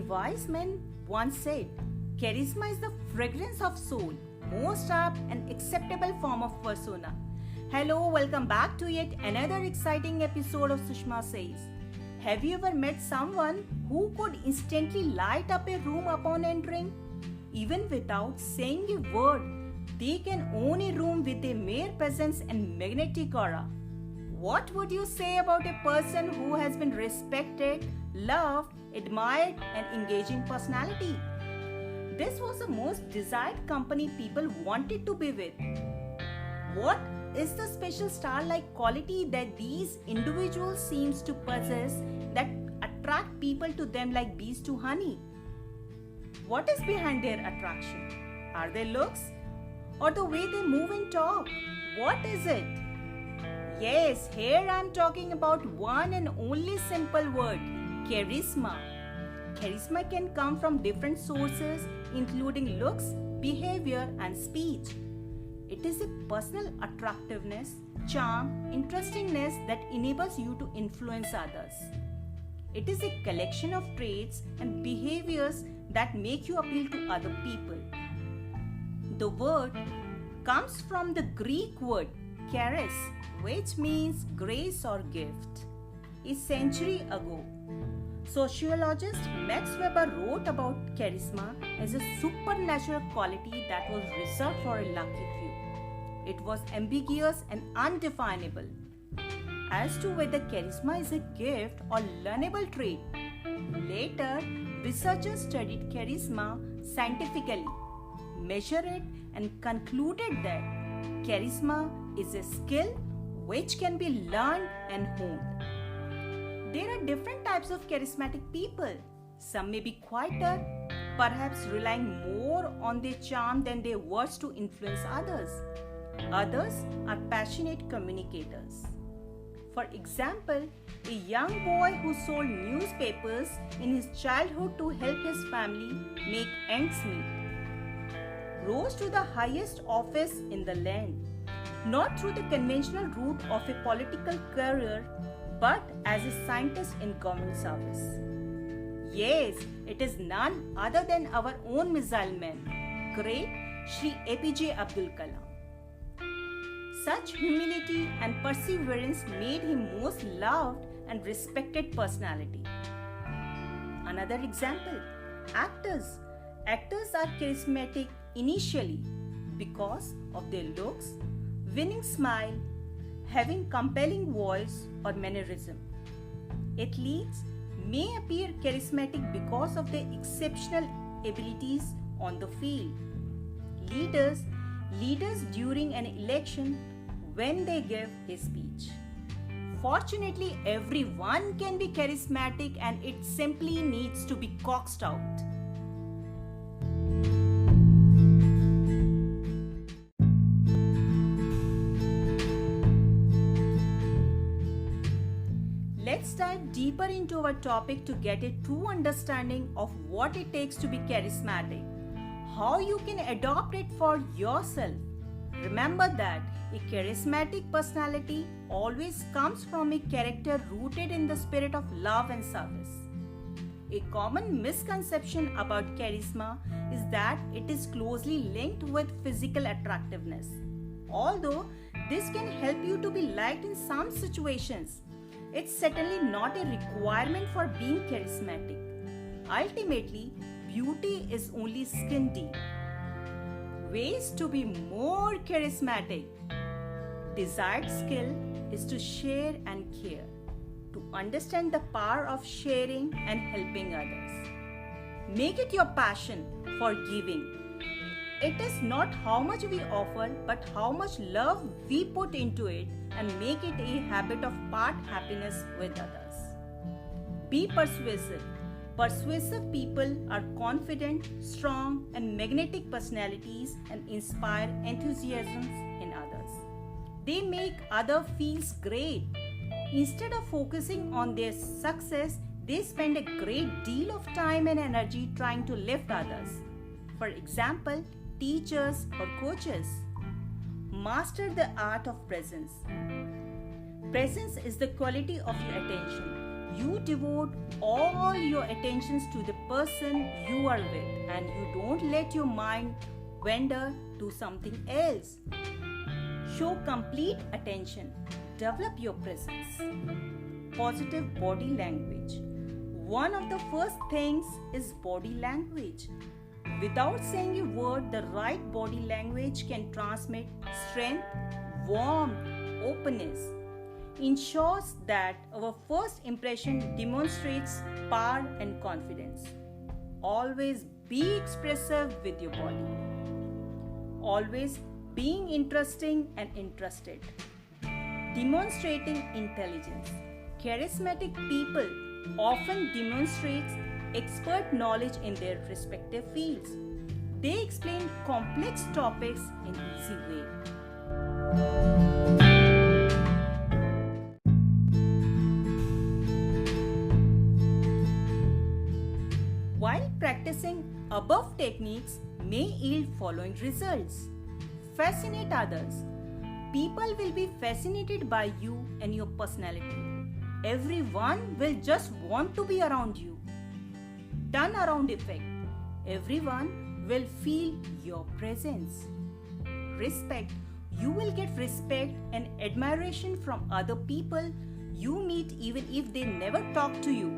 wise man once said, charisma is the fragrance of soul, most apt and acceptable form of persona. Hello, welcome back to yet another exciting episode of Sushma Says. Have you ever met someone who could instantly light up a room upon entering? Even without saying a word, they can own a room with a mere presence and magnetic aura. What would you say about a person who has been respected, loved, admired, and engaging personality? This was the most desired company people wanted to be with. What is the special star-like quality that these individuals seems to possess that attract people to them like bees to honey? What is behind their attraction? Are they looks? Or the way they move and talk? What is it? Yes, here I am talking about one and only simple word, charisma. Charisma can come from different sources including looks, behavior and speech. It is a personal attractiveness, charm, interestingness that enables you to influence others. It is a collection of traits and behaviors that make you appeal to other people. The word comes from the Greek word charis, which means grace or gift. A century ago, sociologist Max Weber wrote about charisma as a supernatural quality that was reserved for a lucky few. It was ambiguous and undefinable. As to whether charisma is a gift or learnable trait, later researchers studied charisma scientifically, measured it, and concluded that charisma is a skill which can be learned and honed. There are different types of charismatic people. Some may be quieter, perhaps relying more on their charm than their words to influence others. Others are passionate communicators. For example, a young boy who sold newspapers in his childhood to help his family make ends meet rose to the highest office in the land, not through the conventional route of a political career, but as a scientist in government service. Yes, it is none other than our own missile man, great Shri APJ Abdul Kalam. Such humility and perseverance made him most loved and respected personality. Another example, actors. Actors are charismatic initially because of their looks, winning smile, having compelling voice or mannerism. Athletes may appear charismatic because of their exceptional abilities on the field. Leaders during an election when they give a speech. Fortunately, everyone can be charismatic and it simply needs to be coaxed out. Let's dive deeper into our topic to get a true understanding of what it takes to be charismatic, how you can adopt it for yourself. Remember that a charismatic personality always comes from a character rooted in the spirit of love and service. A common misconception about charisma is that it is closely linked with physical attractiveness. Although this can help you to be liked in some situations, it's certainly not a requirement for being charismatic. Ultimately, beauty is only skin deep. Ways to be more charismatic. Desired skill is to share and care, to understand the power of sharing and helping others. Make it your passion for giving. It is not how much we offer, but how much love we put into it and make it a habit of part happiness with others. Be persuasive. Persuasive people are confident, strong, and magnetic personalities and inspire enthusiasm in others. They make others feel great. Instead of focusing on their success, they spend a great deal of time and energy trying to lift others. For example, teachers or coaches. Master the art of presence. Presence is the quality of your attention. You devote all your attentions to the person you are with and you don't let your mind wander to something else. Show complete attention. Develop your presence. Positive body language. One of the first things is body language. Without saying a word, the right body language can transmit strength, warmth, openness. Ensures that our first impression demonstrates power and confidence. Always be expressive with your body. Always being interesting and interested. Demonstrating intelligence. Charismatic people often demonstrates expert knowledge in their respective fields. They explain complex topics in easy way. While practicing above techniques may yield following results. Fascinate others. People will be fascinated by you and your personality. Everyone will just want to be around you. Turnaround effect. Everyone will feel your presence. Respect. You will get respect and admiration from other people you meet even if they never talk to you.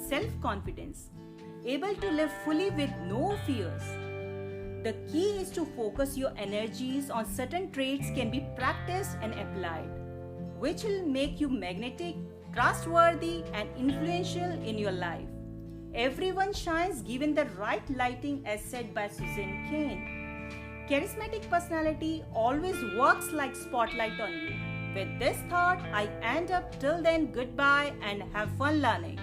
Self-confidence. Able to live fully with no fears. The key is to focus your energies on certain traits can be practiced and applied, which will make you magnetic, trustworthy, and influential in your life. Everyone shines given the right lighting, as said by Susan Cain. Charismatic personality always works like spotlight on you. With this thought, I end up. Till then, goodbye and have fun learning.